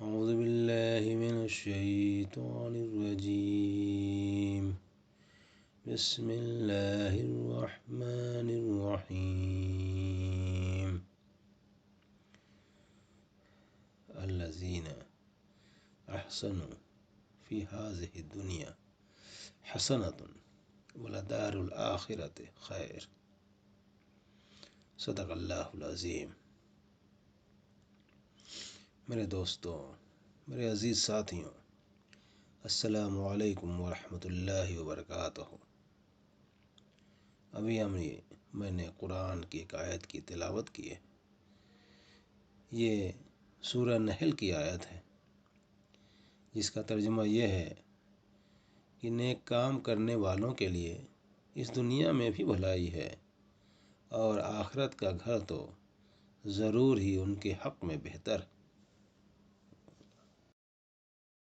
أعوذ بالله من الشيطان الرجيم. بسم الله الرحمن الرحيم. الذين أحسنوا في هذه الدنيا حسنة ولدار الآخرة خیر. صدق اللہ العظیم. میرے دوستوں، میرے عزیز ساتھیوں، السلام علیکم ورحمۃ اللہ وبرکاتہ. ابھی میں نے قرآن کی ایک آیت کی تلاوت کی ہے. یہ سورہ نحل کی آیت ہے، جس کا ترجمہ یہ ہے کہ نیک کام کرنے والوں کے لیے اس دنیا میں بھی بھلائی ہے اور آخرت کا گھر تو ضرور ہی ان کے حق میں بہتر